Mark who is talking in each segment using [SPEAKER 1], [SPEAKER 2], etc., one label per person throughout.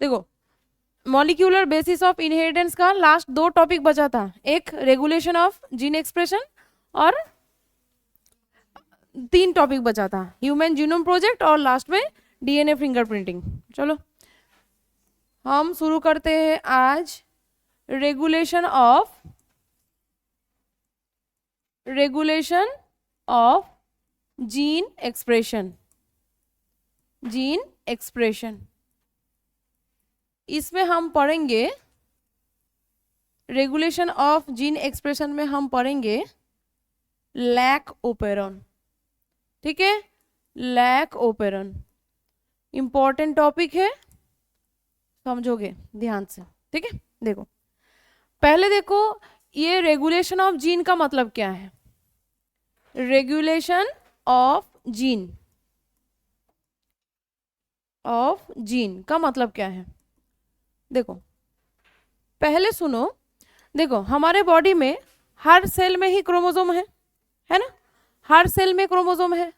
[SPEAKER 1] देखो molecular basis of inheritance का last 2 topic बचा था, एक रेगुलेशन ऑफ जीन एक्सप्रेशन और 3 टॉपिक बचा था, ह्यूमन जीनोम प्रोजेक्ट और लास्ट में डीएनए फिंगरप्रिंटिंग। चलो हम शुरू करते हैं आज रेगुलेशन ऑफ जीन एक्सप्रेशन। इसमें हम पढ़ेंगे रेगुलेशन ऑफ जीन एक्सप्रेशन में हम पढ़ेंगे लैक ओपेरॉन। ठीक है, लैक ओपेरॉन इंपॉर्टेंट टॉपिक है, समझोगे ध्यान से। ठीक है, देखो पहले देखो ये रेगुलेशन ऑफ जीन का मतलब क्या है। रेगुलेशन ऑफ जीन का मतलब क्या है, देखो पहले सुनो। देखो हमारे बॉडी में हर सेल में ही क्रोमोसोम है ना, हर सेल में क्रोमोसोम है,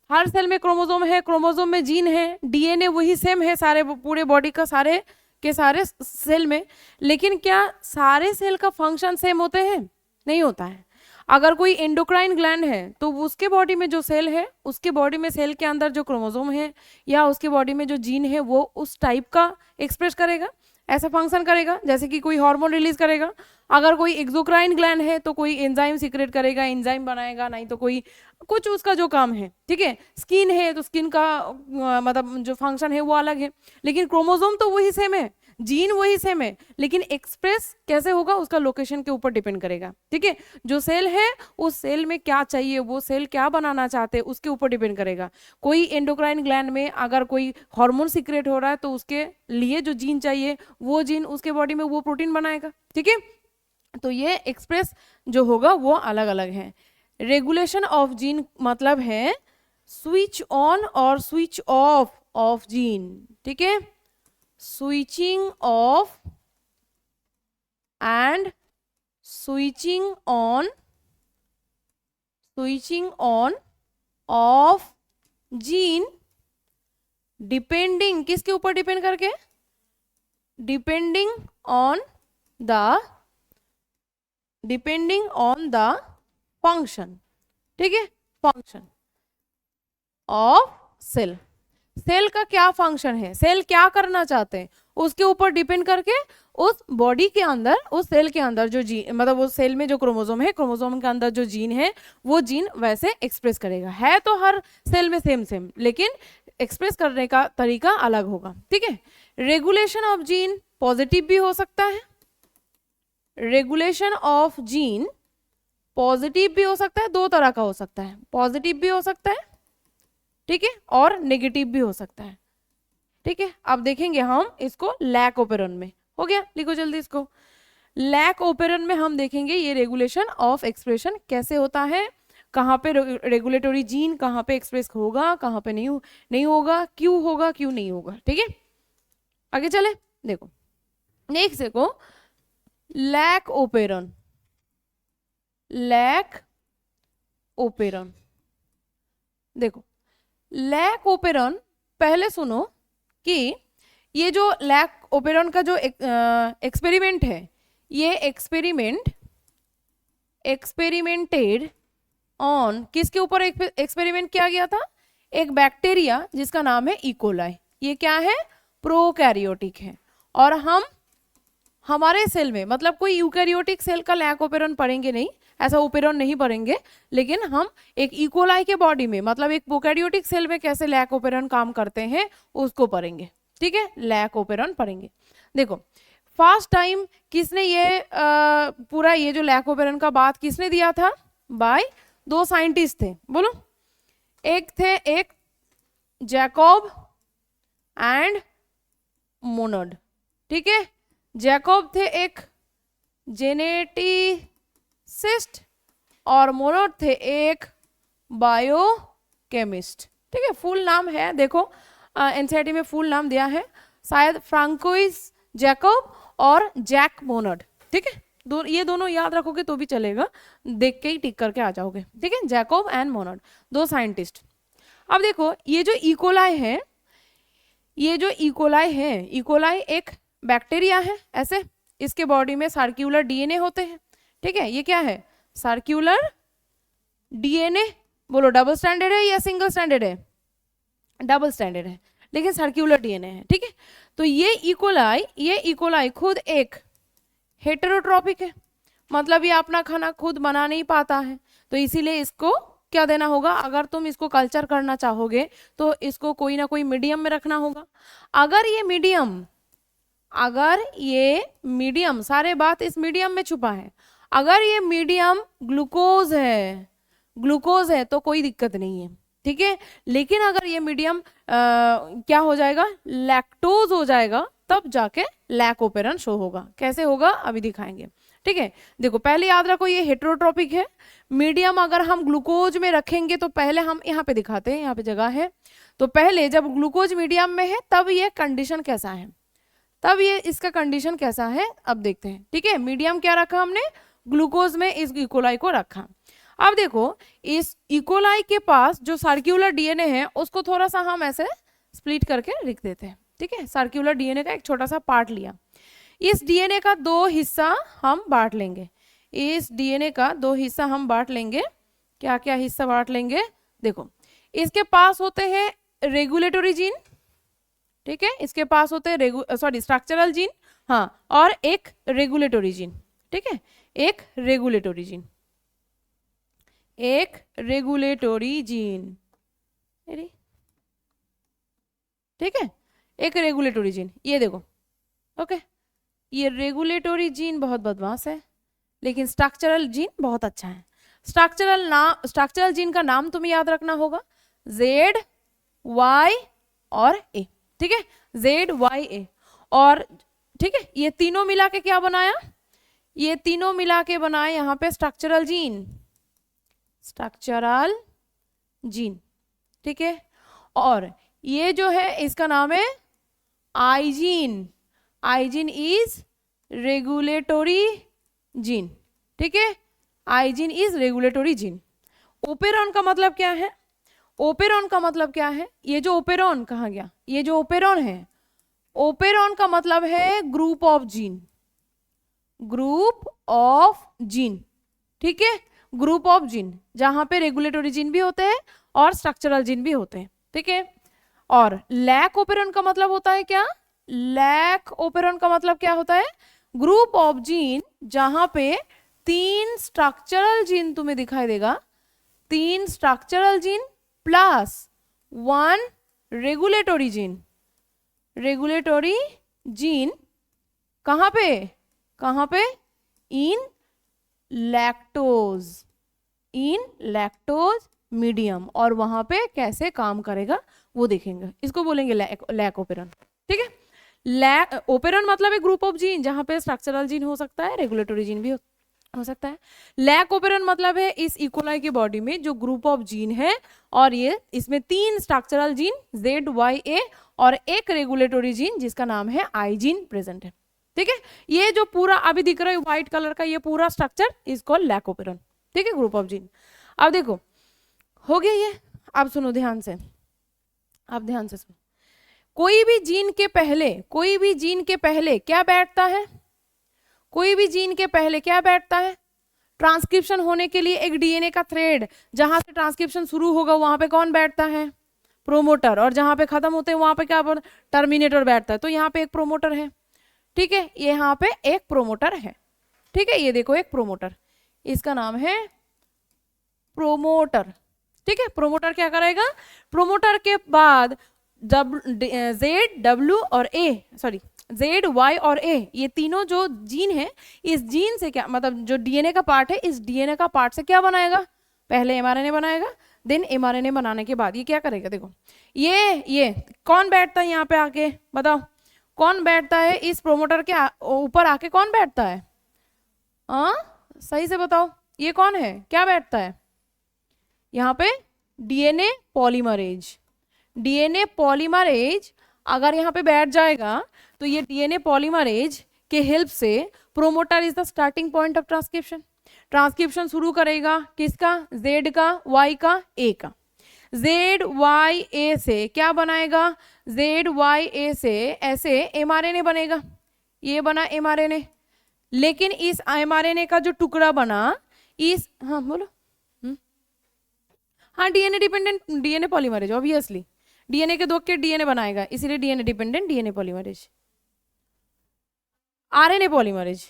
[SPEAKER 1] हर सेल में क्रोमोसोम है, क्रोमोसोम में जीन है, डीएनए वही सेम है सारे पूरे बॉडी का, सारे के सारे सेल में। लेकिन क्या सारे सेल का फंक्शन सेम होते हैं? नहीं होता है। अगर कोई एंडोक्राइन ग्लैंड है तो उसके बॉडी में जो सेल है, उसके बॉडी में सेल के अंदर जो क्रोमोसोम है या उसके बॉडी में जो जीन है वो उस टाइप का एक्सप्रेस करेगा, ऐसा फंक्शन करेगा जैसे कि कोई हार्मोन रिलीज करेगा। अगर कोई एक्सोक्राइन ग्लैंड है तो कोई एंजाइम सीक्रेट करेगा, एंजाइम बनाएगा, नहीं तो कोई कुछ उसका जो काम है। ठीक है, स्किन है तो स्किन का मतलब जो फंक्शन है वो अलग है, लेकिन क्रोमोसोम तो वही सेम है, जीन वही सेम है, लेकिन एक्सप्रेस कैसे होगा उसका लोकेशन के ऊपर डिपेंड करेगा। ठीक है, जो सेल है उस सेल में क्या चाहिए, वो सेल क्या बनाना चाहते हैं उसके ऊपर डिपेंड करेगा। कोई एंडोक्राइन ग्लैंड में अगर कोई हार्मोन सीक्रेट हो रहा है तो उसके लिए जो जीन चाहिए वो जीन उसके बॉडी में वो प्रोटीन बनाएगा। ठीक है, तो ये एक्सप्रेस जो होगा वो अलग अलग है। रेगुलेशन ऑफ जीन मतलब है स्विच ऑन और स्विच ऑफ जीन। ठीक है, switching off and switching on off gene depending किसके ऊपर डिपेंड करके? Depending on the function. ठीक है, फंक्शन ऑफ सेल। सेल का क्या फंक्शन है, सेल क्या करना चाहते हैं, उसके ऊपर डिपेंड करके उस बॉडी के अंदर, उस सेल के अंदर जो जीन मतलब उस सेल में जो क्रोमोसोम है, क्रोमोसोम के अंदर जो जीन है वो जीन वैसे एक्सप्रेस करेगा। है तो हर सेल में सेम, लेकिन एक्सप्रेस करने का तरीका अलग होगा। ठीक है, रेगुलेशन ऑफ जीन पॉजिटिव भी हो सकता है, रेगुलेशन ऑफ जीन पॉजिटिव भी हो सकता है, 2 तरह का हो सकता है, पॉजिटिव भी हो सकता है, ठीक है, और नेगेटिव भी हो सकता है। ठीक है, अब देखेंगे हम इसको लैक ओपेरॉन में। हो गया, लिखो जल्दी इसको। लैक ओपेरॉन में हम देखेंगे ये रेगुलेशन ऑफ एक्सप्रेशन कैसे होता है, कहाँ पे रेगुलेटरी जीन कहाँ पे एक्सप्रेस होगा, कहाँ पे नहीं होगा, क्यों होगा क्यों नहीं होगा। ठीक है, आगे चले। देखो नेक्स्ट देखो लैक ओपेरॉन। देखो लैक ओपेरॉन पहले सुनो कि ये जो लैक ओपेरॉन का जो एक्सपेरिमेंट है, ये एक्सपेरिमेंटेड ऑन किसके ऊपर एक्सपेरिमेंट किया गया था? एक बैक्टीरिया जिसका नाम है इकोलाई। ये क्या है? प्रोकैरियोटिक है। और हम हमारे सेल में मतलब कोई यूकैरियोटिक सेल का लैक ओपेरॉन पढ़ेंगे नहीं, ऐसा ओपेरॉन नहीं पढ़ेंगे, लेकिन हम एक इकोलाई के बॉडी में मतलब एक प्रोकैरियोटिक सेल में कैसे लैक ओपेरॉन काम करते हैं उसको पढ़ेंगे। ठीक है, लैक ओपेरॉन पढ़ेंगे। देखो फर्स्ट टाइम किसने ये पूरा ये जो लैक ओपेरॉन का बात किसने दिया था? बाय 2 साइंटिस्ट थे, बोलो। एक जैकब एंड मोनड। ठीक है, जैकब थे एक जेनेटिसिस्ट और मोनड थे एक बायोकेमिस्ट। ठीक है, फुल नाम है, देखो एनसीईआरटी में फुल नाम दिया है, शायद फ्रांकोइस जैकब और जैक मोनड। ठीक है, ये दोनों याद रखोगे तो भी चलेगा, देख के ही टिक करके आ जाओगे। ठीक है, जैकब एंड मोनड 2 साइंटिस्ट। अब देखो ये जो इकोलाई है, ये जो इकोलाई है, इकोलाई एक बैक्टीरिया है ऐसे, इसके बॉडी में सर्क्यूलर डीएनए होते हैं, ठीक है। ये क्या है, सर्क्यूलर डीएनए। बोलो डबल स्टैंडर्ड है या सिंगल स्टैंडर्ड है, डबल स्टैंडर्ड है, लेकिन सर्क्यूलर डीएनए है, ठीक है। तो ये इकोलाई खुद एक हेटेरोट्रॉपिक है, मतलब ये अपना खाना खुद बना नहीं पाता है, तो इसीलिए इसको क्या देना होगा, अगर तुम इसको कल्चर करना चाहोगे तो इसको कोई ना कोई मीडियम में रखना होगा। अगर ये मीडियम सारे बात इस मीडियम में छुपा है, अगर ये मीडियम ग्लूकोज है तो कोई दिक्कत नहीं है, ठीक है। लेकिन अगर ये मीडियम क्या हो जाएगा, लैक्टोज हो जाएगा, तब जाके लैक ओपेरन शो होगा। कैसे होगा अभी दिखाएंगे, ठीक है। देखो पहले याद रखो ये हेटेरोट्रॉपिक है, मीडियम अगर हम ग्लूकोज में रखेंगे तो पहले हम यहाँ पे दिखाते हैं, यहाँ पे जगह है, तो पहले जब ग्लूकोज मीडियम में है तब ये कंडीशन कैसा है, तब ये इसका कंडीशन कैसा है अब देखते हैं, ठीक है। मीडियम क्या रखा हमने, ग्लूकोज में इस इकोलाई को रखा। अब देखो इस इकोलाई के पास जो सर्क्यूलर डीएनए है उसको थोड़ा सा हम ऐसे स्प्लिट करके लिख देते हैं, ठीक है। सर्क्यूलर डीएनए का एक छोटा सा पार्ट लिया, इस डीएनए का दो हिस्सा हम बांट लेंगे, इस डीएनए का दो हिस्सा हम बांट लेंगे। क्या क्या हिस्सा बांट लेंगे, देखो इसके पास होते हैं रेगुलेटरी जीन, ठीक है, इसके पास होते हैं स्ट्रक्चरल जीन, हाँ, और एक रेगुलेटरी जीन, ठीक है, एक रेगुलेटरी जीन, ठीक है, एक रेगुलेटरी जीन। ये देखो ओके, ये रेगुलेटरी जीन बहुत बदमाश है, लेकिन स्ट्रक्चरल जीन बहुत अच्छा है। स्ट्रक्चरल जीन का नाम तुम्हें याद रखना होगा, Z, Y और A, ठीक है, Z, Y, A, और ठीक है, ये तीनों मिला के क्या बनाया, ये तीनों मिला के बनाए यहाँ पे स्ट्रक्चरल जीन, ठीक है। और ये जो है इसका नाम है आइजीन इज रेगुलेटरी जीन, ठीक है, आइजीन इज रेगुलेटरी जीन। ओपेरॉन का मतलब क्या है, ओपेरॉन का मतलब क्या है, ये जो ओपेरॉन कहाँ गया, ये जो ओपेरॉन है, ओपेरॉन का मतलब है ग्रुप ऑफ जीन, ठीक है, ग्रुप ऑफ जीन, जहां पे रेगुलेटरी जीन भी होते हैं और स्ट्रक्चरल जीन भी होते हैं, ठीक है। और लैक ओपेरॉन का मतलब होता है क्या, लैक ओपेरॉन का मतलब क्या होता है, ग्रुप ऑफ जीन जहां पे 3 स्ट्रक्चरल जीन तुम्हें दिखाई देगा, 3 structural gene plus 1 regulatory gene, कहां पे इन लैक्टोज मीडियम, और वहां पे कैसे काम करेगा वो देखेंगे, इसको बोलेंगे लैक ओपेरॉन, ठीक है। लैक ओपेरॉन मतलब एक ग्रुप ऑफ जीन जहां पे स्ट्रक्चरल जीन हो सकता है, रेगुलेटरी जीन भी हो सकता है। लैक ओपेरॉन मतलब है इस इकोलाई की बॉडी में जो ग्रुप ऑफ जीन है, और ये इसमें 3 structural gene Z, Y, A और एक रेगुलेटरी जीन जिसका नाम है आई जीन प्रेजेंट है, ठीक है। ये जो पूरा अभी दिख रहा है व्हाइट कलर का ये पूरा structure is called lac operon, ठीक है, ग्रुप ऑफ जीन। अब देखो हो गया ये, अब सुनो ध्यान से, अब ध्यान से सुनो, कोई भी जीन के पहले क्या बैठता है, कोई भी जीन के पहले क्या बैठता है, ट्रांसक्रिप्शन होने के लिए एक डीएनए का थ्रेड, जहां से ट्रांसक्रिप्शन शुरू होगा वहां पे कौन बैठता है, प्रोमोटर, और जहां पे खत्म होते हैं वहां पे क्या टर्मिनेटर बैठता है, तो यहाँ पे एक प्रोमोटर है, ठीक है, यहाँ पे एक प्रोमोटर है, ठीक है, ये देखो एक प्रोमोटर, इसका नाम है प्रोमोटर, ठीक है। प्रोमोटर क्या करेगा, प्रोमोटर के बाद Z, Y और A, ये तीनों जो जीन है, इस जीन से क्या मतलब जो डीएनए का पार्ट है, इस डीएनए का पार्ट से क्या बनाएगा, पहले एमआरएनए बनाएगा, देन एमआरएनए बनाने के बाद ये क्या करेगा, देखो ये कौन बैठता है यहाँ पे आके, बताओ कौन बैठता है इस प्रोमोटर के ऊपर आके, कौन बैठता है, सही से बताओ, ये कौन है, क्या बैठता है यहाँ पे, डीएनए पॉलीमरेज अगर यहाँ पे बैठ जाएगा तो ये डीएनए पॉलीमरेज के हेल्प से promoter is the starting point of transcription शुरू करेगा, किसका, Z का, Y का, A का। ZYA से क्या बनाएगा, ZYA से ऐसे mRNA बनेगा, ये बना mRNA। लेकिन इस mRNA का जो टुकड़ा बना इस, हाँ बोलो, हाँ DNA dependent DNA polymerase, obviously DNA के 2 के डीएनए बनाएगा, इसीलिए DNA dependent DNA polymerase. RNA polymerase,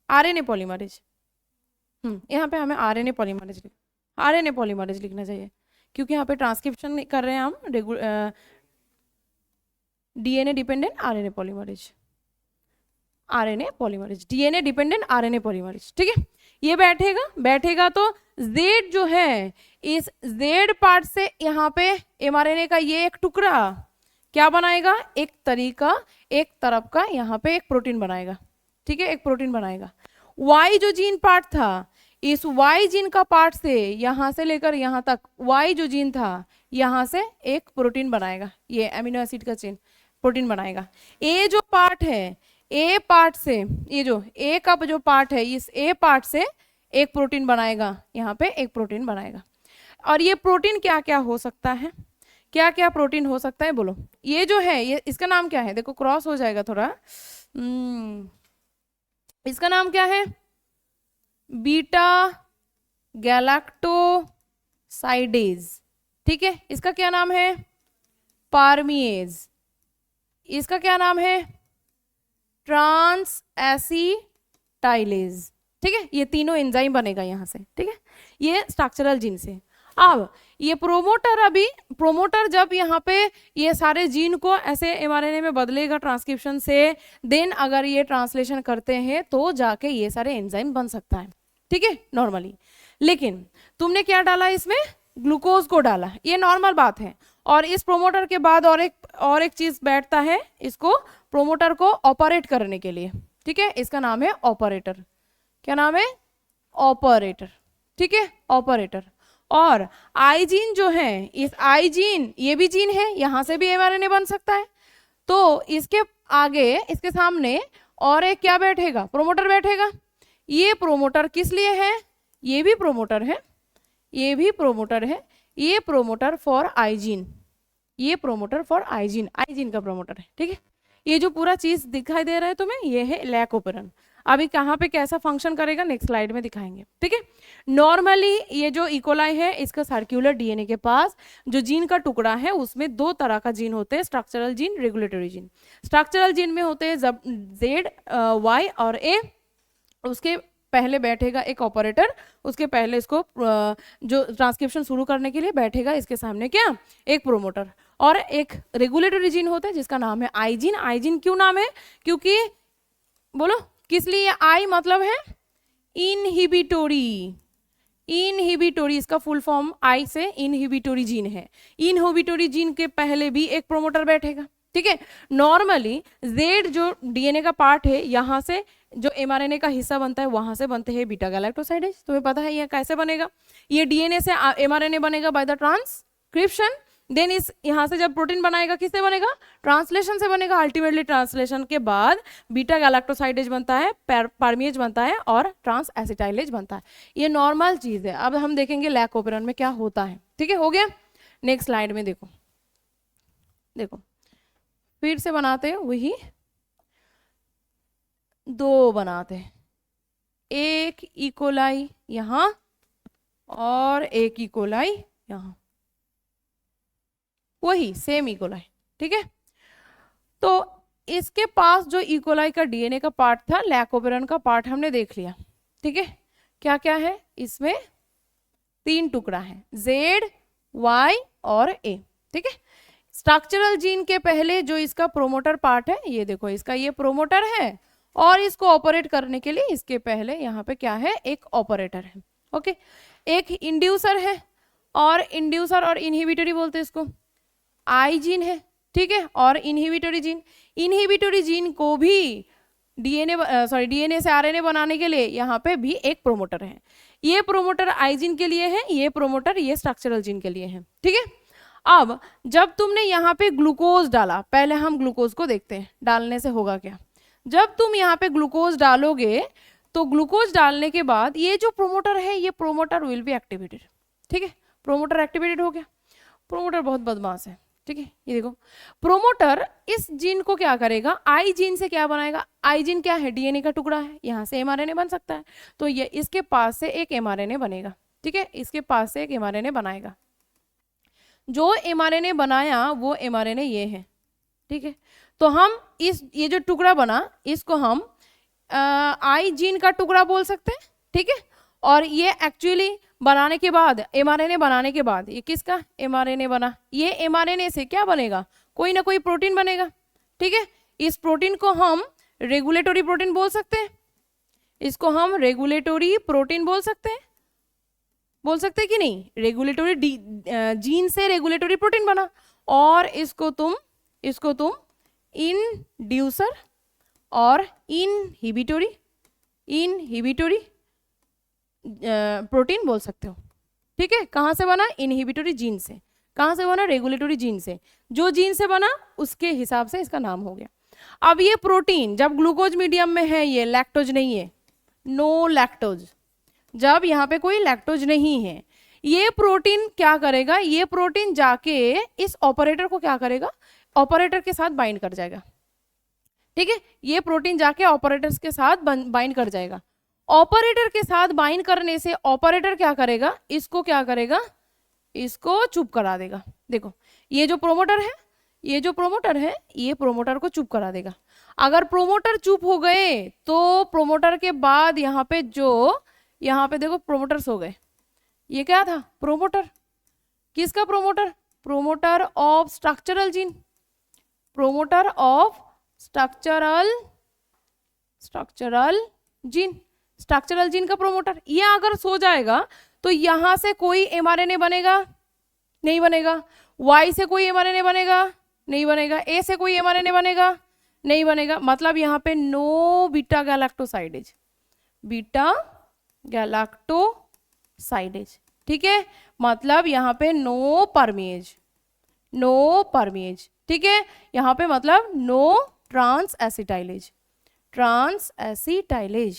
[SPEAKER 1] RNA polymerase, यहाँ पे हमें आरएनए पॉलीमरेज लिखना चाहिए, क्योंकि यहाँ पे ट्रांसक्रिप्शन कर रहे हैं हम DNA dependent RNA polymerase, RNA polymerase, DNA dependent RNA polymerase. ठीक है, ये बैठेगा तो Z जो है, इस Z पार्ट से यहाँ पे mRNA का ये एक टुकड़ा क्या बनाएगा, एक तरफ का यहाँ पे एक प्रोटीन बनाएगा। ठीक है, एक प्रोटीन बनाएगा। Y जो जीन पार्ट था, इस Y जीन का पार्ट से यहाँ से लेकर यहाँ तक Y जो जीन था, यहाँ से एक प्रोटीन बनाएगा, ये एमिनो एसिड का चेन प्रोटीन बनाएगा। A जो पार्ट है, A पार्ट से, ये जो A का जो पार्ट है, इस A पार्ट से एक प्रोटीन बनाएगा, यहाँ पे एक प्रोटीन बनाएगा। और ये प्रोटीन क्या क्या हो सकता है, क्या क्या प्रोटीन हो सकता है बोलो। ये जो है, ये इसका नाम क्या है, देखो क्रॉस हो जाएगा थोड़ा, इसका नाम क्या है, बीटा गैलेक्टोसाइडेज। ठीक है, इसका क्या नाम है, पार्मिएज। इसका क्या नाम है, ट्रांस एसिटाइलेज। ठीक है, ये तीनों एंजाइम बनेगा यहाँ से। ठीक है, ये स्ट्रक्चरल जीन से। अब ये प्रोमोटर जब यहाँ पे ये सारे जीन को ऐसे mRNA में बदलेगा ट्रांसक्रिप्शन से, देन अगर ये ट्रांसलेशन करते हैं तो जाके ये सारे एंजाइम बन सकता है। ठीक है, नॉर्मली। लेकिन तुमने क्या डाला इसमें, ग्लूकोज को डाला, ये नॉर्मल बात है। और इस प्रोमोटर के बाद और एक चीज बैठता है, इसको प्रोमोटर को ऑपरेट करने के लिए। ठीक है, इसका नाम है ऑपरेटर। क्या नाम है, ऑपरेटर। ठीक है, ऑपरेटर। और आई जीन जो है, इस आई जीन, ये भी जीन है, यहां से भी mRNA बन सकता है। तो इसके आगे, इसके सामने और एक क्या बैठेगा, प्रोमोटर बैठेगा। ये प्रोमोटर किस लिए है, ये भी प्रोमोटर है, ये भी प्रोमोटर है, ये प्रोमोटर फॉर आई जीन, ये प्रोमोटर फॉर आई जीन का प्रोमोटर है। ठीक है, ये जो पूरा चीज दिखाई दे रहा है तुम्हें, ये है लैकोपेरन। अभी कहाँ पे कैसा फंक्शन करेगा नेक्स्ट स्लाइड में दिखाएंगे। ठीक है, नॉर्मली ये जो इकोलाई है, इसका सर्कुलर डीएनए के पास जो जीन का टुकड़ा है, उसमें 2 तरह का जीन होते हैं, structural gene, regulatory gene. Structural gene में होते हैं Z, Y और A। उसके पहले बैठेगा एक ऑपरेटर, उसके पहले इसको जो ट्रांसक्रिप्शन शुरू करने के लिए बैठेगा इसके सामने क्या, एक प्रोमोटर। और एक रेगुलेटरी जीन होता है जिसका नाम है आई जीन। आई जीन क्यों नाम है, क्योंकि बोलो किस लिए, आई मतलब है इनहिबिटोरी, इनहिबिटोरी, इसका फुल फॉर्म आई से इनहिबिटोरी जीन है। इनहिबिटोरी जीन के पहले भी एक प्रोमोटर बैठेगा। ठीक है, नॉर्मली Z जो डीएनए का पार्ट है, यहाँ से जो mRNA का हिस्सा बनता है, वहां से बनते हैं बीटा गैलेक्टोसाइडेज। तुम्हें पता है ये कैसे बनेगा, ये डीएनए से mRNA बनेगा बाय द ट्रांसक्रिप्शन। देन इस यहाँ से जब प्रोटीन बनाएगा, किससे बनेगा, ट्रांसलेशन से बनेगा। अल्टीमेटली ट्रांसलेशन के बाद बीटा गैलेक्टोसाइडेज बनता है, पार्मिएज बनता है और ट्रांस एसिटाइलेज बनता है। ये नॉर्मल चीज है। अब हम देखेंगे लैकोपेरन में क्या होता है। ठीक है, हो गया। नेक्स्ट स्लाइड में देखो, देखो फिर से बनाते हैं वही, 2 बनाते हैं, एक इकोलाई यहाँ और एक इकोलाई यहाँ, वही सेम इकोलाई। ठीक है, तो इसके पास जो इकोलाई का डीएनए का पार्ट था, लैकोपेरन का पार्ट हमने देख लिया। ठीक है, क्या क्या है इसमें, 3 टुकड़ा है, Z, Y और A। ठीक है, स्ट्रक्चरल जीन के पहले जो इसका प्रोमोटर पार्ट है, ये देखो इसका ये प्रोमोटर है, और इसको ऑपरेट करने के लिए इसके पहले यहाँ पे क्या है, एक ऑपरेटर है। ओके, एक इंड्यूसर है, और इंड्यूसर और इनहिबिटरी बोलते हैं इसको, आई जीन है। ठीक है, और इनहिबिटरी जीन को भी डीएनए से आरएनए बनाने के लिए यहाँ पे भी एक प्रोमोटर है। ये प्रोमोटर आई जीन के लिए है, ये प्रोमोटर ये स्ट्रक्चरल जीन के लिए है। ठीक है, अब जब तुमने यहाँ पे ग्लूकोज डाला, पहले हम ग्लूकोज को देखते हैं डालने से होगा क्या। जब तुम यहाँ पे ग्लूकोज डालोगे तो ग्लूकोज डालने के बाद ये जो प्रोमोटर है, ये प्रोमोटर विल बी एक्टिवेटेड। ठीक है, प्रोमोटर एक्टिवेटेड हो गया। प्रोमोटर बहुत बदमाश है, ठीक है। ये देखो, प्रोमोटर इस जीन को क्या करेगा, आई जीन से क्या बनाएगा, आई जीन क्या है, डीएनए का टुकड़ा है, यहाँ से एमआरएनए बन सकता है, तो ये इसके पास से एक एमआरएनए बनेगा, ठीक है, इसके पास से एक एमआरएनए बनाएगा। जो एमआरएनए बनाया वो एमआरएनए ये है, ठीक है। तो हम ये जो टुकड़ा बना इसको हम आई जीन का टुकड़ा बोल सकते हैं, ठीक है। और ये एक्चुअली बनाने के बाद, एमआरएनए बनाने के बाद, ये किसका एमआरएनए बना, ये एमआरएनए से क्या बनेगा, कोई ना कोई प्रोटीन बनेगा, ठीक है। इस प्रोटीन को हम रेगुलेटरी प्रोटीन बोल सकते हैं, इसको हम रेगुलेटरी प्रोटीन बोल सकते हैं कि नहीं, रेगुलेटरी जीन से रेगुलेटरी प्रोटीन बना, और इसको तुम इंड्यूसर और इनहिबिटरी प्रोटीन बोल सकते हो, ठीक है। कहाँ से बना, इनहिबिटरी जीन से, कहाँ से बना, रेगुलेटरी जीन से, जो जीन से बना उसके हिसाब से इसका नाम हो गया। अब ये प्रोटीन जब ग्लूकोज मीडियम में है, ये लैक्टोज नहीं है, नो लैक्टोज, जब यहाँ पे कोई लैक्टोज नहीं है, ये प्रोटीन क्या करेगा, ये प्रोटीन जाके इस ऑपरेटर को क्या करेगा, ऑपरेटर के साथ बाइंड कर जाएगा, ठीक है। ये प्रोटीन जाके ऑपरेटर्स के साथ बाइंड कर जाएगा। ऑपरेटर के साथ बाइंड करने से ऑपरेटर क्या करेगा, इसको क्या करेगा, इसको चुप करा देगा। देखो, ये जो प्रोमोटर है, ये प्रोमोटर को चुप करा देगा। अगर प्रोमोटर चुप हो गए तो प्रोमोटर के बाद यहाँ पे देखो प्रोमोटर्स हो गए, ये क्या था, प्रोमोटर, किसका promoter, promoter of structural gene, promoter of structural gene का प्रोमोटर। ये अगर सो जाएगा तो यहां से कोई एमआरएनए बनेगा, नहीं बनेगा, वाई से कोई एमआरएनए बनेगा, नहीं बनेगा, ए से कोई एमआरएनए बनेगा, नहीं बनेगा, मतलब यहाँ पे नो बीटा गैलेक्टोसाइडेज, ठीक है, मतलब यहाँ पे नो परमेज, ठीक है। यहाँ पे मतलब नो ट्रांस एसिटाइलेज,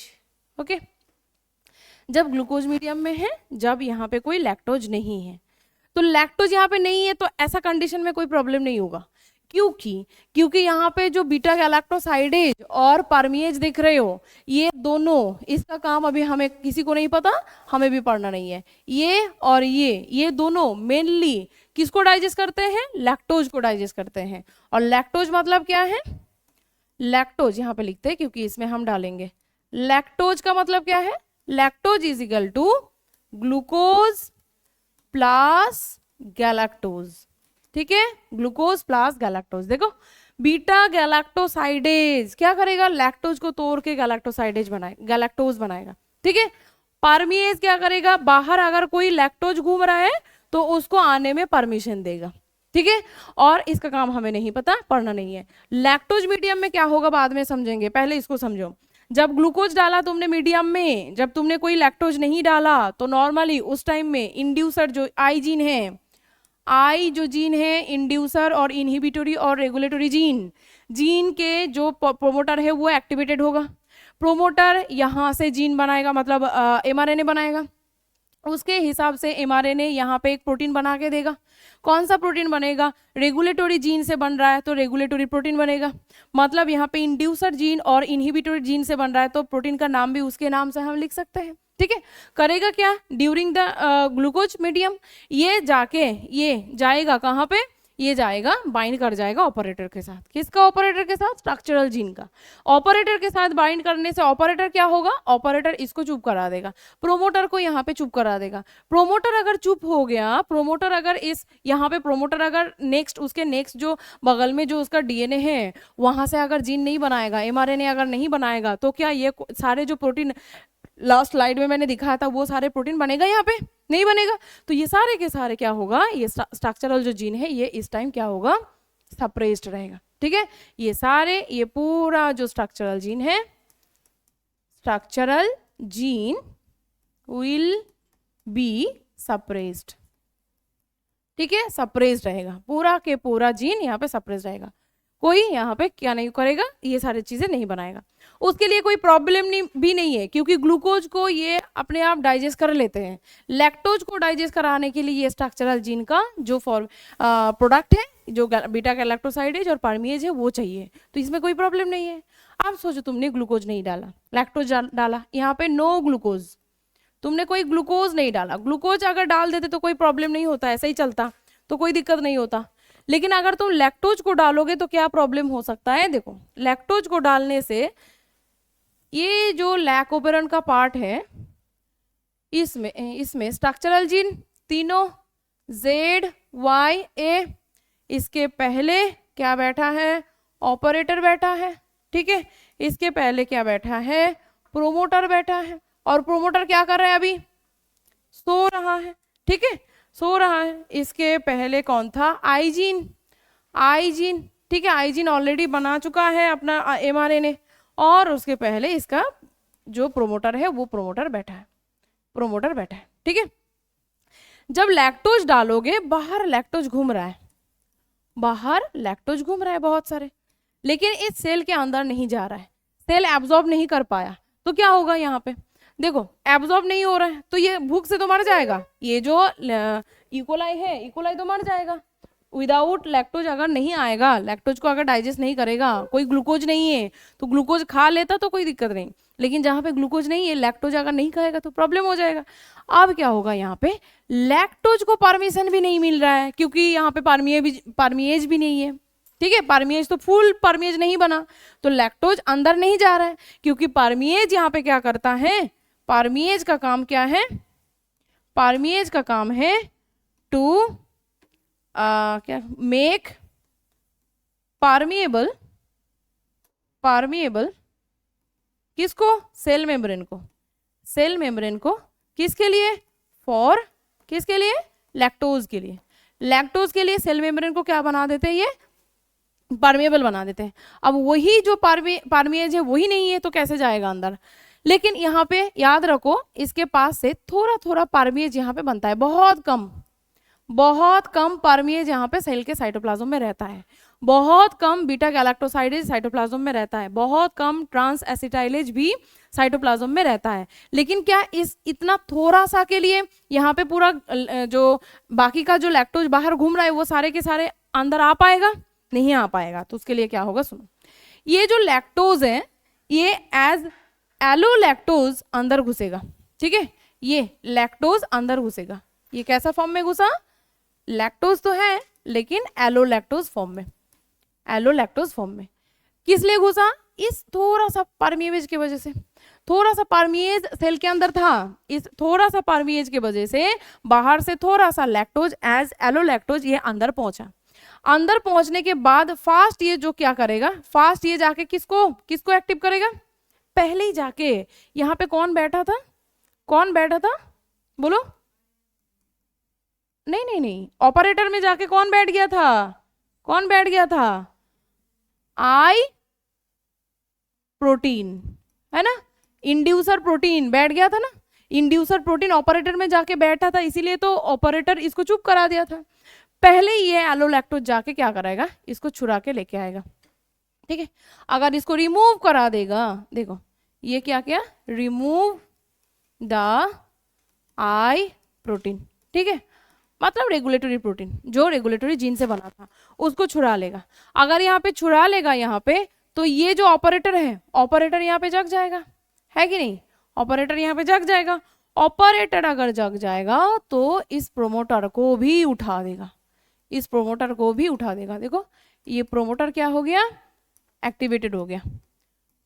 [SPEAKER 1] ओके। जब ग्लूकोज मीडियम में है, जब यहाँ पे कोई लैक्टोज नहीं है, तो लैक्टोज यहाँ पे नहीं है तो ऐसा कंडीशन में कोई प्रॉब्लम नहीं होगा, क्योंकि यहाँ पे जो बीटा गैलेक्टोसाइडेज और परमेज दिख रहे हो, ये दोनों, इसका काम अभी हमें किसी को नहीं पता, हमें भी पढ़ना नहीं है। ये और ये दोनों मेनली किसको डाइजेस्ट करते हैं, लैक्टोज को डाइजेस्ट करते हैं। और लैक्टोज मतलब क्या है, लैक्टोज यहाँ पे लिखते हैं क्योंकि इसमें हम डालेंगे, लैक्टोज का मतलब क्या है, lactose is equal to glucose plus galactose, ठीक है, ग्लूकोज प्लस गैलेक्टोज। देखो, बीटा गैलेक्टोसाइडेज क्या करेगा, लैक्टोज को तोड़ के गैलेक्टोज बनाएगा, ठीक है। परमेज क्या करेगा, बाहर अगर कोई लैक्टोज घूम रहा है तो उसको आने में परमिशन देगा, ठीक है। और इसका काम हमें नहीं पता, पढ़ना नहीं है। लैक्टोज मीडियम में क्या होगा बाद में समझेंगे, पहले इसको समझो। जब ग्लूकोज डाला तुमने मीडियम में, जब तुमने कोई लैक्टोज नहीं डाला, तो नॉर्मली उस टाइम में इंड्यूसर जो आई जीन है, इंड्यूसर और इनहिबिटरी और रेगुलेटरी जीन के जो प्रोमोटर है वो एक्टिवेटेड होगा। प्रोमोटर यहाँ से जीन बनाएगा, मतलब एमआरएनए बनाएगा, उसके हिसाब से एमआरएनए यहाँ पे एक प्रोटीन बना के देगा। कौन सा प्रोटीन बनेगा, रेगुलेटरी जीन से बन रहा है तो रेगुलेटरी प्रोटीन बनेगा, मतलब यहाँ पे इंड्यूसर जीन और इनहिबिटरी जीन से बन रहा है तो प्रोटीन का नाम भी उसके नाम से हम लिख सकते हैं, ठीक है। करेगा क्या, ड्यूरिंग द ग्लूकोज मीडियम, ये जाएगा कहाँ पे, ये जाएगा बाइंड कर जाएगा ऑपरेटर के साथ, किसका ऑपरेटर के साथ, स्ट्रक्चरल जीन का। ऑपरेटर के साथ बाइंड करने से ऑपरेटर क्या होगा, ऑपरेटर इसको चुप करा देगा, प्रोमोटर को यहाँ पे चुप करा देगा। प्रोमोटर अगर चुप हो गया, प्रोमोटर अगर उसके नेक्स्ट जो बगल में जो उसका डीएनए है वहां से अगर जीन नहीं बनाएगा, एमआरएनए अगर नहीं बनाएगा, तो क्या ये सारे जो प्रोटीन लास्ट स्लाइड में मैंने दिखाया था वो सारे प्रोटीन बनेगा, यहाँ पे नहीं बनेगा। तो ये सारे के सारे क्या होगा, ये स्ट्रक्चरल जो जीन है ये इस टाइम क्या होगा, सप्रेस्ड रहेगा, ठीक है। ये पूरा जो structural gene will be suppressed, ठीक है, सप्रेस्ड रहेगा, पूरा के पूरा जीन यहाँ पे सप्रेस्ड रहेगा। कोई यहाँ पे क्या नहीं करेगा, ये सारी चीजें नहीं बनाएगा। उसके लिए कोई प्रॉब्लम भी नहीं है, क्योंकि ग्लूकोज को ये अपने आप डाइजेस्ट कर लेते हैं। लैक्टोज को डाइजेस्ट कराने के लिए ये स्ट्रक्चरल जीन का जो प्रोडक्ट है, जो बीटा गैलेक्टोसाइडेज और परमिएज है, वो चाहिए। तो इसमें कोई प्रॉब्लम नहीं है। अब सोचो तुमने ग्लूकोज नहीं डाला, लैक्टोज डाला, यहाँ पे नो ग्लूकोज, तुमने कोई ग्लूकोज नहीं डाला। ग्लूकोज अगर डाल देते तो कोई प्रॉब्लम नहीं होता, ऐसा ही चलता, तो कोई दिक्कत नहीं होता। लेकिन अगर तुम लैक्टोज को डालोगे तो क्या प्रॉब्लम हो सकता है? देखो, लैक्टोज को डालने से ये जो लैकोपेरन का पार्ट है, इसमें स्ट्रक्चरल जीन तीनों ZYA, इसके पहले क्या बैठा है? ऑपरेटर बैठा है, ठीक है। इसके पहले क्या बैठा है? प्रोमोटर बैठा है। और प्रोमोटर क्या कर रहा है? अभी सो रहा है, ठीक है, सो रहा है। इसके पहले कौन था? आइजीन, आइजीन, ठीक है, आइजीन ऑलरेडी बना चुका है अपना mRNA। और उसके पहले इसका जो प्रोमोटर है वो प्रोमोटर बैठा है, प्रोमोटर बैठा है, ठीक है। जब लैक्टोज डालोगे, बाहर लैक्टोज घूम रहा है, बाहर लैक्टोज घूम रहा है बहुत सारे, लेकिन इस सेल के अंदर नहीं जा रहा है, सेल एब्जॉर्ब नहीं कर पाया। तो क्या होगा यहाँ पे? देखो, एब्जॉर्ब नहीं हो रहा है तो ये भूख से तो मर जाएगा। ये जो इकोलाई है, इकोलाई तो मर जाएगा। विदाउट लैक्टोज अगर नहीं आएगा, लैक्टोज को अगर डाइजेस्ट नहीं करेगा, कोई ग्लूकोज नहीं है तो ग्लूकोज खा लेता तो कोई दिक्कत नहीं, लेकिन जहाँ पे ग्लूकोज नहीं है, लैक्टोज अगर नहीं खाएगा तो प्रॉब्लम हो जाएगा। अब क्या होगा? यहाँ पे लैक्टोज को परमिशन भी नहीं मिल रहा है, क्योंकि यहाँ पे परमिएज भी नहीं है, ठीक है। परमिएज तो फुल परमिएज नहीं बना, तो लैक्टोज अंदर नहीं जा रहा है, क्योंकि परमिएज यहाँ पे क्या करता है? परमिएज का काम क्या है? परमिएज का काम है टू क्या मेक परमिएबल, परमिएबल किसको? सेल मेम्ब्रेन को, सेल मेम्ब्रेन को किसके लिए? फॉर किसके लिए? लैक्टोज के लिए। लैक्टोज के लिए सेल मेम्ब्रेन को क्या बना देते हैं? ये परमिएबल बना देते हैं। अब वही जो परमिएज है वही नहीं है तो कैसे जाएगा अंदर? लेकिन यहाँ पे याद रखो, इसके पास से थोड़ा थोड़ा परमिएज यहाँ पे बनता है, बहुत कम, बहुत कम परमिएज यहाँ पे सेल के साइटोप्लाज्म में रहता है, बहुत कम बीटा गैलेक्टोसाइडेज साइटोप्लाज्म में रहता है, बहुत कम ट्रांस एसिटाइलेज भी साइटोप्लाज्म में रहता है। लेकिन क्या इस इतना थोड़ा सा के लिए यहाँ पे पूरा जो बाकी का जो लैक्टोज बाहर घूम रहा है वो सारे के सारे अंदर आ पाएगा? नहीं आ पाएगा। तो उसके लिए क्या होगा? सुनो, ये जो लैक्टोज है ये एज एलोलैक्टोज अंदर घुसेगा, ठीक है। ये लैक्टोज अंदर घुसेगा। ये कैसा फॉर्म में घुसा? लैक्टोज तो है लेकिन एलोलैक्टोज फॉर्म में, एलोलैक्टोज फॉर्म में। किस लिए घुसा? इस थोड़ा सा परमिएज की वजह से, थोड़ा सा परमिएज सेल के अंदर था, इस थोड़ा सा परमिएज की वजह से बाहर से थोड़ा सा लैक्टोज एज एलोलैक्टोज ये अंदर पहुंचा। अंदर पहुंचने के बाद फास्ट ये जो क्या करेगा? फास्ट ये जाके किसको किसको एक्टिव करेगा? पहले ही जाके यहाँ पे कौन बैठा था? कौन बैठा था? बोलो। नहीं नहीं नहीं, ऑपरेटर में जाके कौन बैठ गया था? कौन बैठ गया था? आई प्रोटीन, है ना, इंड्यूसर प्रोटीन बैठ गया था ना। इंड्यूसर प्रोटीन ऑपरेटर में जाके बैठा था, इसीलिए तो ऑपरेटर इसको चुप करा दिया था। पहले ये एलोलैक्टोज जाके क्या कराएगा? इसको छुड़ा के लेके आएगा, ठीक है। अगर इसको रिमूव करा देगा, देखो ये क्या क्या, रिमूव द आई प्रोटीन, ठीक है, मतलब रेगुलेटरी प्रोटीन जो रेगुलेटरी जीन से बना था उसको छुड़ा लेगा। अगर यहाँ पे छुड़ा लेगा यहाँ पे, तो ये जो ऑपरेटर है, ऑपरेटर यहाँ पे जग जाएगा, है कि नहीं? ऑपरेटर यहाँ पे जग जाएगा। ऑपरेटर अगर जग जाएगा तो इस प्रोमोटर को भी उठा देगा, इस प्रोमोटर को भी उठा देगा। देखो ये प्रोमोटर क्या हो गया? एक्टिवेटेड हो गया,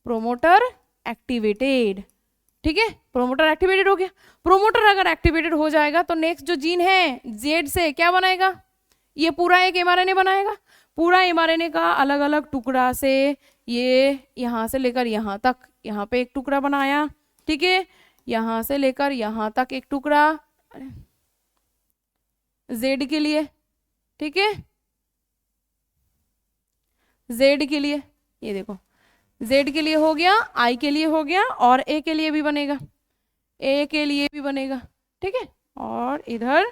[SPEAKER 1] प्रोमोटर एक्टिवेटेड, ठीक है, प्रोमोटर एक्टिवेटेड हो गया। प्रोमोटर अगर एक्टिवेटेड हो जाएगा तो नेक्स्ट जो जीन है जेड से क्या बनाएगा? ये पूरा एक mRNA बनाएगा। पूरा mRNA का अलग अलग टुकड़ा से ये यहाँ से लेकर यहाँ तक, यहाँ पे एक टुकड़ा बनाया, ठीक है, यहाँ से लेकर यहाँ तक एक टुकड़ा जेड के लिए, ठीक है, जेड के लिए, ये देखो जेड के लिए हो गया, आई के लिए हो गया, और ए के लिए भी बनेगा, ए के लिए भी बनेगा, ठीक है। और इधर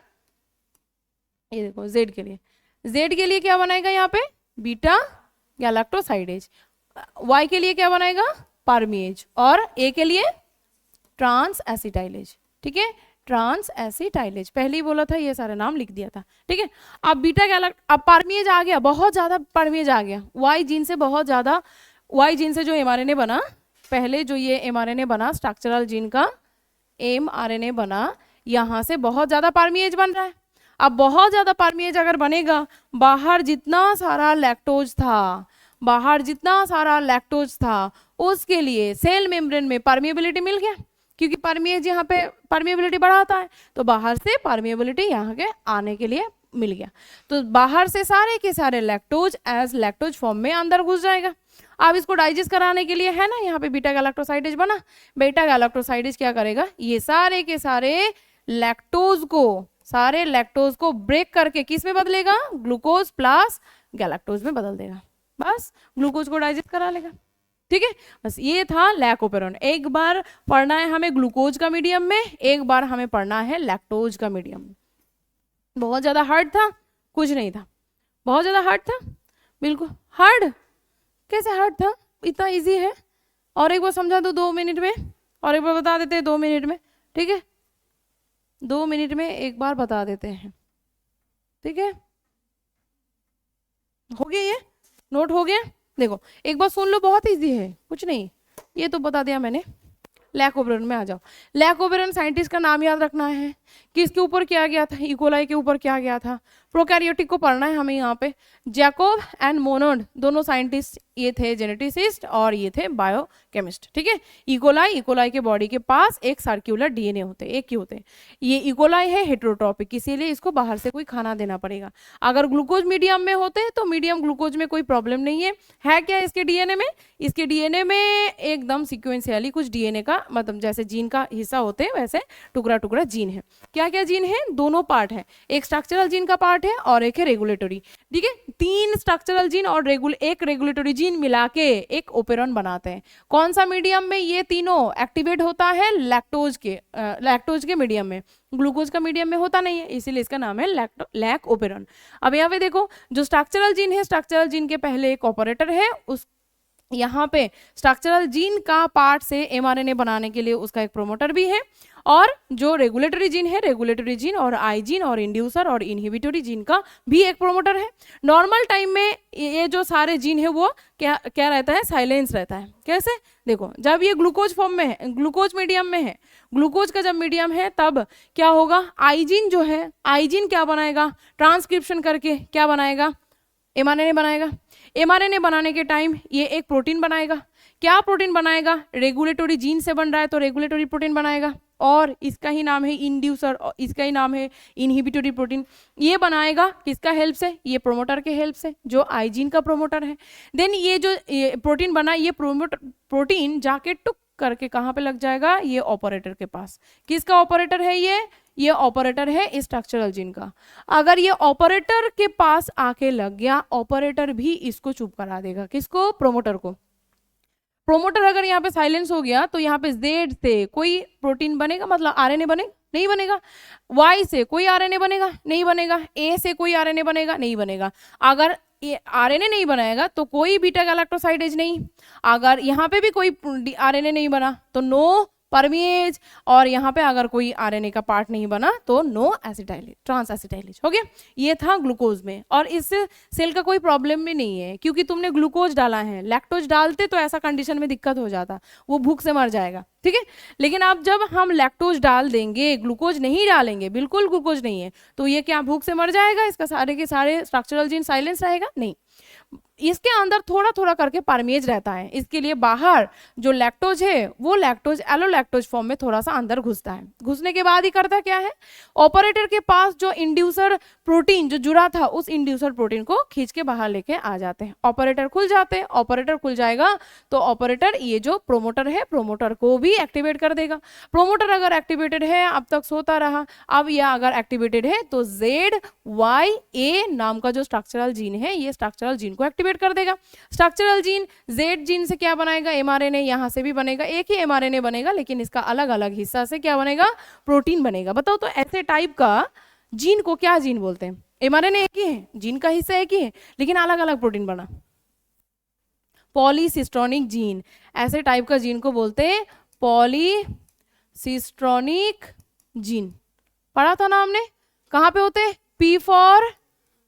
[SPEAKER 1] ये देखो जेड के लिए, जेड के लिए क्या बनाएगा? यहाँ पे बीटा गैलेक्टोसाइडेज, Y के लिए क्या बनाएगा, परमिएज, और A के लिए ट्रांस एसिटाइलेज, ठीक है, ट्रांस एसिटाइलेज, पहले ही बोला था, ये सारे नाम लिख दिया था, ठीक है। अब बीटा गैलेक्ट, अब परमिएज आ गया, बहुत ज्यादा परमिएज आ गया, Y जीन से बहुत ज्यादा, Y जीन से जो mRNA बना, पहले जो ये mRNA बना स्ट्रक्चरल जीन का mRNA बना, यहाँ से बहुत ज्यादा परमिएज बन रहा है। अब बहुत ज्यादा परमिएज अगर बनेगा, बाहर जितना सारा लैक्टोज था, बाहर जितना सारा लैक्टोज था, उसके लिए सेल मेम्ब्रेन में परमिएबिलिटी मिल गया, क्योंकि परमिएज यहाँ पे परमिएबिलिटी बढ़ाता है, तो बाहर से परमिएबिलिटी यहाँ के आने के लिए मिल गया, तो बाहर से सारे के सारे लैक्टोज एज लैक्टोज फॉर्म में अंदर घुस जाएगा। अब इसको डाइजेस्ट कराने के लिए है ना, यहाँ पे बीटा गैलेक्टोसाइडेज बना, बीटा गैलेक्टोसाइडेज क्या करेगा, ये सारे के सारे लैक्टोज को, सारे लैक्टोज को ब्रेक करके किस में बदलेगा, ग्लूकोज प्लस गैलेक्टोज में बदल देगा, बस ग्लूकोज को डाइजेस्ट करा लेगा, ठीक है। बस ये था लैकोपेरॉन। एक बार पढ़ना है हमें ग्लूकोज का मीडियम में, एक बार हमें पढ़ना है लैक्टोज का मीडियम में। बहुत ज्यादा हार्ड था, कुछ नहीं था, बहुत ज्यादा हार्ड था, बिल्कुल हार्ड, कैसे हार्ड था, इतना इजी है। और एक बार समझा दो 2 मिनट में, और एक बार बता देते हैं 2 मिनट में, ठीक है, 2 मिनट में एक बार बता देते हैं, ठीक है, हो गया, ये नोट हो गया। देखो एक बार सुन लो, बहुत इजी है, कुछ नहीं, ये तो बता दिया मैंने। लैकोपेरॉन में आ जाओ। लैकोपेरॉन साइंटिस्ट का नाम याद रखना है, किसके ऊपर किया गया था, इकोलाई के ऊपर किया गया था। प्रोकैरियोटिक को पढ़ना है हमें यहाँ पे। जैकोब एंड मोनोड दोनों साइंटिस्ट, ये थे जेनेटिसिस्ट और ये थे बायोकेमिस्ट, ठीक है। इकोलाई के बॉडी के पास एक सर्कुलर डीएनए होते हैं, एक ही होते हैं। ये इकोलाई है हेटेरोट्रॉपिक, इसीलिए इसको बाहर से कोई खाना देना पड़ेगा। अगर ग्लूकोज मीडियम में होते तो मीडियम ग्लूकोज में कोई प्रॉब्लम नहीं है क्या इसके डीएनए में, इसके डीएनए में एकदम सिक्वेंशियली कुछ डीएनए का, मतलब जैसे जीन का हिस्सा होते हैं वैसे टुकड़ा टुकड़ा जीन है। क्या क्या जीन है, दोनों पार्ट है, एक स्ट्रक्चरल जीन का पार्ट है और एक है रेगुलेटरी, ठीक है। 3 स्ट्रक्चरल जीन और एक रेगुलेटरी जीन मिला के एक ओपेरॉन बनाते हैं। कौन सा मीडियम में ये तीनों एक्टिवेट होता है, लैक्टोज के मीडियम में, ग्लूकोज का मीडियम में होता नहीं है, इसीलिए इसका नाम है लैक ओपेरॉन। अब यहाँ पे देखो, जो स्ट्रक्चरल जीन है, स्ट्रक्चरल जीन के पहले एक ऑपरेटर है, उस यहाँ पे स्ट्रक्चरल जीन का पार्ट से एमआरएनए बनाने के लिए उसका एक प्रोमोटर भी है, और जो रेगुलेटरी जीन है, रेगुलेटरी जीन और आई जीन और इंड्यूसर और इनहिबिटरी जीन का भी एक प्रोमोटर है। नॉर्मल टाइम में ये जो सारे जीन है वो क्या क्या रहता है, साइलेंस रहता है। कैसे, देखो जब ये ग्लूकोज फॉर्म में है, ग्लूकोज मीडियम में है, ग्लूकोज का जब मीडियम है तब क्या होगा, आई जीन जो है, आई जीन क्या बनाएगा, ट्रांसक्रिप्शन करके क्या बनाएगा, एमआरएनए बनाएगा। एमआरएनए बनाने के टाइम ये एक प्रोटीन बनाएगा। क्या प्रोटीन बनाएगा, रेगुलेटरी जीन से बन रहा है तो रेगुलेटरी प्रोटीन बनाएगा, और इसका ही नाम है इंड्यूसर, और इसका ही नाम है इनहिबिटरी प्रोटीन। ये बनाएगा किसका हेल्प से, ये प्रोमोटर के हेल्प से, जो आई जीन का प्रोमोटर है। देन ये जो प्रोटीन बना, ये प्रोटीन जाके टुक करके कहाँ पे लग जाएगा, ये ऑपरेटर के पास। किसका ऑपरेटर है ये ऑपरेटर है स्ट्रक्चरल जीन का। अगर ये ऑपरेटर के पास आके लग गया, ऑपरेटर भी इसको चुप करा देगा, किसको, प्रोमोटर को। प्रोमोटर अगर यहाँ पे साइलेंस हो गया तो यहाँ पे जेड से कोई प्रोटीन बनेगा, मतलब आरएनए बनेगा, नहीं बनेगा। वाई से कोई आरएनए बनेगा, नहीं बनेगा। ए से कोई आरएनए बनेगा, नहीं बनेगा। अगर आरएनए नहीं बनाएगा तो कोई बीटा गैलेक्टोसाइडेज नहीं। अगर यहाँ पे भी कोई आरएनए नहीं बना तो नो परमिएज, और यहाँ पे अगर कोई आरएनए का पार्ट नहीं बना तो नो एसिटाइलेज, ट्रांस एसिटाइलेज हो गया। ये था ग्लूकोज में, और इससे सेल का कोई प्रॉब्लम भी नहीं है, क्योंकि तुमने ग्लूकोज डाला है। लैक्टोज डालते तो ऐसा कंडीशन में दिक्कत हो जाता, वो भूख से मर जाएगा, ठीक है। लेकिन अब जब हम लैक्टोज डाल देंगे, ग्लूकोज नहीं डालेंगे, बिल्कुल ग्लूकोज नहीं है, तो ये क्या भूख से मर जाएगा, इसका सारे के सारे स्ट्रक्चरल जीन साइलेंस रहेगा, नहीं। इसके अंदर थोड़ा थोड़ा करके परमेज रहता है, इसके लिए बाहर जो लैक्टोज है वो लैक्टोज एलोलैक्टोज फॉर्म में थोड़ा सा अंदर घुसता है। घुसने के बाद ही करता क्या है, ऑपरेटर के पास जो इंड्यूसर प्रोटीन जो जुड़ा था, उस इंड्यूसर प्रोटीन को खींच के बाहर लेके आ जाते हैं। ऑपरेटर खुल जाते हैं, ऑपरेटर खुल जाएगा तो ऑपरेटर ये जो प्रोमोटर है, प्रोमोटर को भी एक्टिवेट कर देगा। प्रोमोटर अगर एक्टिवेटेड है, अब तक सोता रहा, अब यह अगर एक्टिवेटेड है तो ZYA नाम का जो स्ट्रक्चरल जीन है, ये स्ट्रक्चरल जीन को एक्टिवेट कर देगा। स्ट्रक्चरल जीन Z जीन से क्या बनाएगा, एमआरएनए, यहां से भी बनेगा, एक ही एमआरएनए बनेगा, लेकिन इसका अलग अलग हिस्सा से क्या बनेगा, प्रोटीन बनेगा। बताओ तो ऐसे टाइप का जीन को क्या जीन बोलते हैं। एमआरएनए एक ही है, जीन का हिस्सा एक ही है, लेकिन अलग अलग प्रोटीन बना, पॉलीसिस्ट्रॉनिक जीन, ऐसे टाइप का जीन को बोलते हैं पॉलीसिस्ट्रॉनिक जीन। पढ़ा था ना हमने, कहाँ पे होते हैं? पी फॉर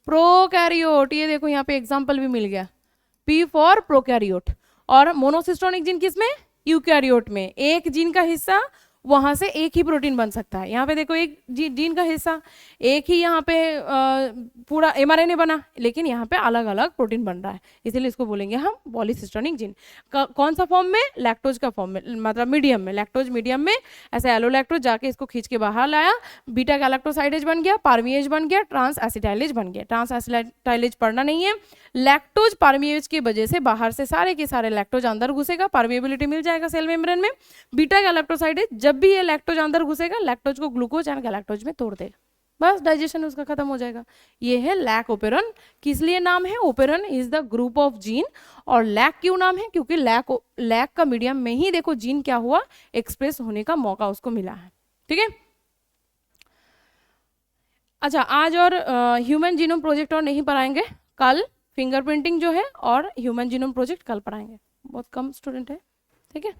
[SPEAKER 1] प्रोकैरियोट, ये देखो यहाँ पे एग्जाम्पल भी मिल गया, पी फॉर प्रोकैरियोट। और मोनोसिस्ट्रॉनिक जीन किसमें? यूकैरियोट में। एक जीन का हिस्सा, वहां से एक ही प्रोटीन बन सकता है। यहाँ पे देखो एक जीन का हिस्सा, एक ही यहाँ पे पूरा mRNA बना, लेकिन यहाँ पे अलग अलग प्रोटीन बन रहा है, इसीलिए इसको बोलेंगे हम पॉलीसिस्ट्रॉनिक जीन। कौन सा फॉर्म में? लैक्टोज का फॉर्म में, मतलब मीडियम में, लैक्टोज मीडियम में। ऐसे एलोलैक्टोज जाके इसको खींच के बाहर लाया, बीटा गैलेक्टोसाइडेज बन गया, पार्मिएज बन गया, ट्रांस एसिटाइलेज बन गया। ट्रांस एसिटाइलेज पढ़ना नहीं है। लैक्टोज पार्मिएज की वजह से बाहर से सारे के सारे लैक्टोज अंदर घुसेगा, परमिएबिलिटी मिल जाएगा सेल मेम्ब्रेन में। बीटा गैलेक्टोसाइडेज, जब भी ये लैक्टोज अंदर घुसेगा, लैक्टोज को ग्लूकोज एंड गैलेक्टोज में तोड़ देगा, बस डाइजेशन उसका खत्म हो जाएगा। ये है लैक ओपेरन। किस लिए नाम है? Operon is the group of gene. और लैक क्यों नाम है? क्योंकि लैक का मीडियम में ही देखो जीन क्या हुआ, एक्सप्रेस होने का मौका उसको मिला है। ठीक है, अच्छा आज और ह्यूमन जीनोम प्रोजेक्ट और नहीं पढ़ाएंगे, कल फिंगरप्रिंटिंग जो है और ह्यूमन जीनोम प्रोजेक्ट कल पढ़ाएंगे। बहुत कम स्टूडेंट है, ठीक है।